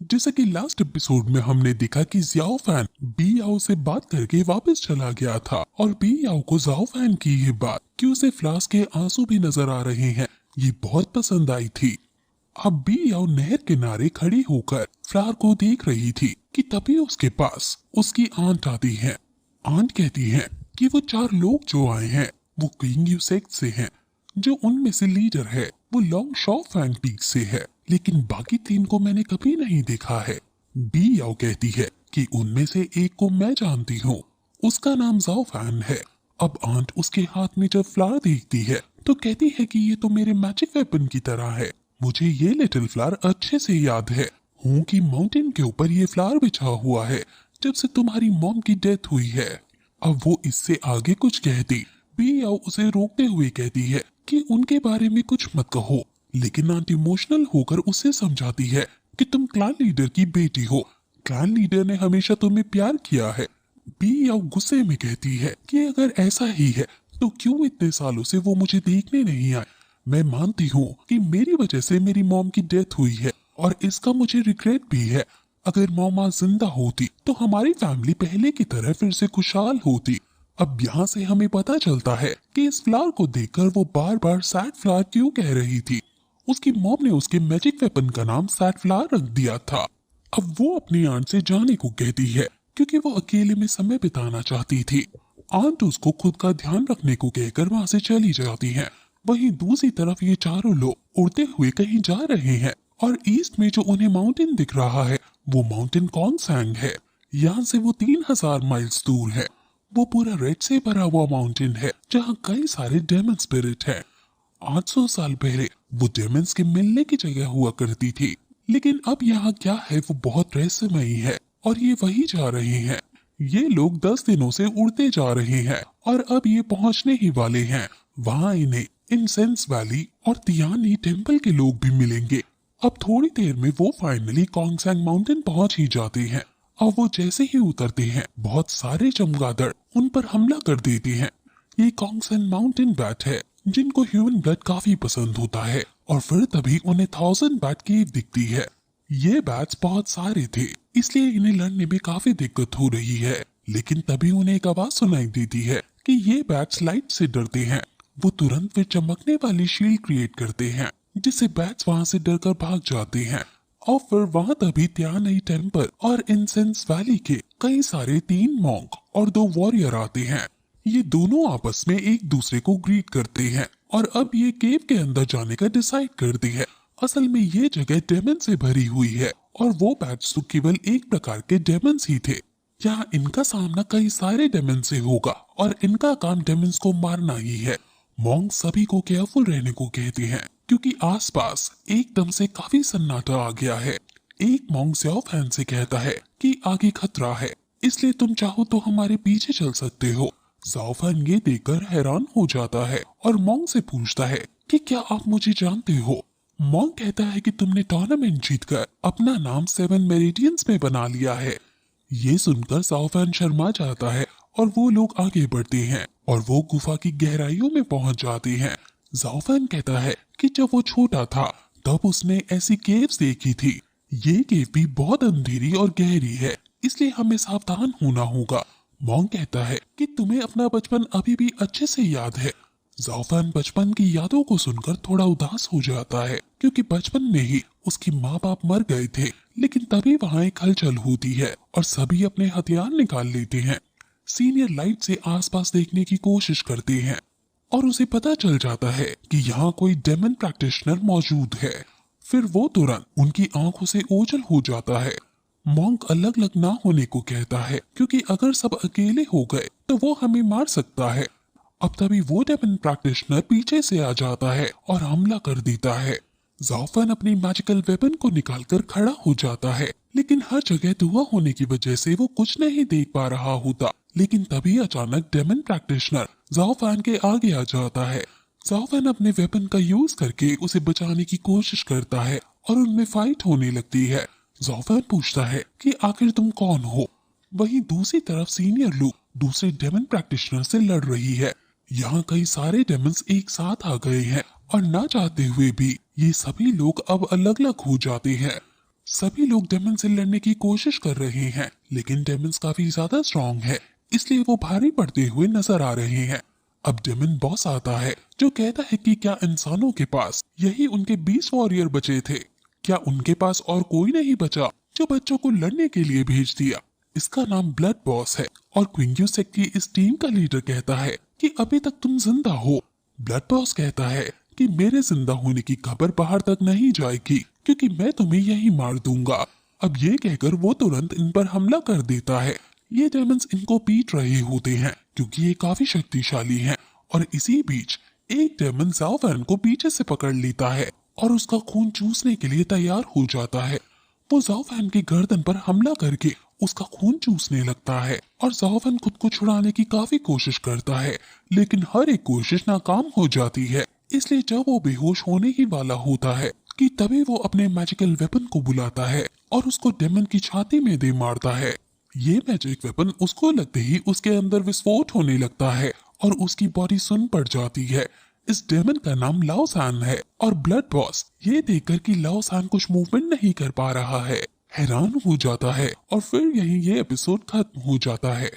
जैसे कि last episode में हमने देखा कि जियाओ फैन बी याओ से बात करके वापस चला गया था और बी याओ को जियाओ फैन की ये बात कि उसे फ्लास के आंसू भी नजर आ रहे हैं ये बहुत पसंद आई थी। अब बी याओ नहर किनारे खड़ी होकर फ्लार को देख रही थी कि तभी उसके पास उसकी आंट आती है। आंट कहती है कि वो 4 लोग जो आए हैं वो क्विंग यू सेक्ट से हैं। जो उनमें से लीडर है वो लॉन्ग शॉ फैंग पीक से है, लेकिन बाकी 3 को मैंने कभी नहीं देखा है। बी याओ कहती है कि उनमें से एक को मैं जानती हूँ, उसका नाम जाओ फैन है। अब आंट उसके हाथ में जब फ्लावर देखती है तो कहती है कि ये तो मेरे मैजिक वेपन की तरह है। मुझे ये लिटिल फ्लावर अच्छे से याद है हूँ कि माउंटेन के ऊपर ये फ्लावर बिछा हुआ है जब से तुम्हारी मॉम की डेथ हुई है। अब वो इससे आगे कुछ कहती, बी याओ उसे रोकते हुए कहती है कि उनके बारे में कुछ मत कहो, लेकिन आंट इमोशनल होकर उसे समझाती है कि तुम क्लैन लीडर की बेटी हो, क्लैन लीडर ने हमेशा तुम्हें प्यार किया है। बी याओ गुस्से में कहती है कि अगर ऐसा ही है तो क्यों इतने सालों से वो मुझे देखने नहीं आए। मैं मानती हूँ कि मेरी वजह से मेरी मॉम की डेथ हुई है और इसका मुझे रिग्रेट भी है। अगर मॉम आज जिंदा होती तो हमारी फैमिली पहले की तरह फिर से खुशहाल होती। अब यहाँ से हमें पता चलता है कि इस फ्लावर को देखकर वो बार बार सैड फ्लावर क्यों कह रही थी। उसकी मॉम ने उसके मैजिक वेपन का नाम सैड फ्लावर रख दिया था। अब वो अपनी आंट से जाने को कहती है क्योंकि वो अकेले में समय बिताना चाहती थी। आंट उसको खुद का ध्यान रखने को कहकर वहाँ से चली जाती है। वहीं दूसरी तरफ ये चारों लोग उड़ते हुए कहीं जा रहे हैं और ईस्ट में जो उन्हें माउंटेन दिख रहा है वो माउंटेन कॉन्गसैंग है। यहाँ से वो 3000 माइल्स दूर है। वो पूरा रेड से भरा हुआ माउंटेन है जहाँ कई सारे डेमन स्पिरिट हैं। 800 साल पहले वो डेमन्स के मिलने की जगह हुआ करती थी, लेकिन अब यहाँ क्या है वो बहुत रहस्यमयी है और ये वही जा रहे हैं। ये लोग 10 दिनों से उड़ते जा रहे हैं और अब ये पहुँचने ही वाले हैं। वहाँ इन्हें इंसेंस वैली और तियानी टेम्पल के लोग भी मिलेंगे। अब थोड़ी देर में वो फाइनली कॉन्गसैंग माउंटेन पहुँच ही जाते हैं और वो जैसे ही उतरते हैं बहुत सारे चमगादड़ उन पर हमला कर देते हैं। ये कॉन्गसैंग माउंटेन बैट है जिनको ह्यूमन ब्लड काफी पसंद होता है और फिर तभी उन्हें 1000 बैट केव दिखती है। ये बैट्स बहुत सारे थे इसलिए इन्हें लड़ने में काफी दिक्कत हो रही है, लेकिन तभी उन्हें एक आवाज सुनाई देती है कि ये बैट्स लाइट से डरते हैं। वो तुरंत फिर चमकने वाली शील्ड क्रिएट करते हैं जिससे बैट्स वहाँ से डरकर भाग जाते हैं। और फिर वहाँ तभी त्यानई टेम्पल और इंसेंस वैली के कई सारे 3 मॉन्क और 2 वॉरियर आते हैं। ये दोनों आपस में एक दूसरे को ग्रीट करते हैं और अब ये केव के अंदर जाने का डिसाइड करते हैं। असल में ये जगह डेमन से भरी हुई है और वो बैट्स तो केवल एक प्रकार के डेमन्स ही थे। यहाँ इनका सामना कई सारे डेमन से होगा और इनका काम डेमन्स को मारना ही है। मॉन्क सभी को केयरफुल रहने को कहते हैं क्योंकि आसपास एकदम से काफी सन्नाटा आ गया है। एक मॉन्क जियाओ फैन से कहता है कि आगे खतरा है इसलिए तुम चाहो तो हमारे पीछे चल सकते हो। जियाओ फैन ये देखकर हैरान हो जाता है और मॉन्क से पूछता है कि क्या आप मुझे जानते हो। मॉन्क कहता है कि तुमने टूर्नामेंट जीतकर अपना नाम 7 मेरिडियंस में बना लिया है। ये सुनकर जियाओ फैन शर्मा जाता है और वो लोग आगे बढ़ते हैं और वो गुफा की गहराइयों में पहुंच जाते हैं। जियाओ फैन कहता है कि जब वो छोटा था तब उसने ऐसी केव्स देखी थी। ये केव भी बहुत अंधेरी और गहरी है इसलिए हमें सावधान होना होगा। मॉन्क कहता है कि तुम्हें अपना बचपन अभी भी अच्छे से याद है। जियाओ फैन बचपन की यादों को सुनकर थोड़ा उदास हो जाता है क्योंकि बचपन में ही उसकी माँ बाप मर गए थे, लेकिन तभी वहाँ एक हलचल होती है और सभी अपने हथियार निकाल लेते हैं। सीनियर लाइट से आसपास देखने की कोशिश करते हैं और उसे पता चल जाता है कि यहाँ कोई डेमन प्रैक्टिशनर मौजूद है। फिर वो तुरंत उनकी आंखों से ओझल हो जाता है। मॉन्क अलग अलग ना होने को कहता है क्योंकि अगर सब अकेले हो गए तो वो हमें मार सकता है। अब तभी वो डेमन प्रैक्टिशनर पीछे से आ जाता है और हमला कर देता है। जियाओ फैन अपनी मैजिकल वेपन को निकालकर खड़ा हो जाता है, लेकिन हर जगह धुआं होने की वजह से वो कुछ नहीं देख पा रहा होता। लेकिन तभी अचानक डेमन प्रैक्टिशनर जियाओ फैन के आगे आ जाता है। जियाओ फैन अपने वेपन का यूज करके उसे बचाने की कोशिश करता है और उनमें फाइट होने लगती है। जियाओ फैन पूछता है कि आखिर तुम कौन हो। वहीं दूसरी तरफ सीनियर लू दूसरे डेमन प्रैक्टिशनर से लड़ रही है। यहाँ कई सारे डेमन्स एक साथ आ गए हैं और ना चाहते हुए भी ये सभी लोग अब अलग अलग हो जाते हैं। सभी लोग डेमन से लड़ने की कोशिश कर रहे हैं, लेकिन डेमन काफी ज्यादा स्ट्रॉन्ग है, इसलिए वो भारी पड़ते हुए नजर आ रहे हैं। अब डेमन बॉस आता है जो कहता है कि क्या इंसानों के पास यही उनके 20 वॉरियर बचे थे? क्या उनके पास और कोई नहीं बचा जो बच्चों को लड़ने के लिए भेज दिया? इसका नाम ब्लड बॉस है और क्विंग्यू सेक्ट की इस टीम का लीडर कहता है कि अभी तक तुम जिंदा हो। ब्लड बॉस कहता है कि मेरे जिंदा होने की खबर बाहर तक नहीं जाएगी क्योंकि मैं तुम्हें यही मार दूंगा। अब ये कहकर वो तुरंत इन पर हमला कर देता है। ये डेमन्स इनको पीट रहे होते हैं क्योंकि ये काफी शक्तिशाली हैं, और इसी बीच एक डेमन ज़ाओ फैन को पीछे से पकड़ लेता है और उसका खून चूसने के लिए तैयार हो जाता है। वो ज़ाओ फैन की गर्दन पर हमला करके उसका खून चूसने लगता है और ज़ाओ फैन खुद को छुड़ाने की काफी कोशिश करता है, लेकिन हर एक कोशिश नाकाम हो जाती है। इसलिए जब वो बेहोश होने ही वाला होता है कि तभी वो अपने मैजिकल वेपन को बुलाता है और उसको डेमन की छाती में दे मारता है। ये मैजिक वेपन उसको लगते ही उसके अंदर विस्फोट होने लगता है और उसकी बॉडी सुन पड़ जाती है। इस डेमन का नाम लाओ सान है और ब्लड बॉस ये देखकर कि लाओ सान कुछ मूवमेंट नहीं कर पा रहा है हैरान हो जाता है और फिर यही ये एपिसोड खत्म हो जाता है।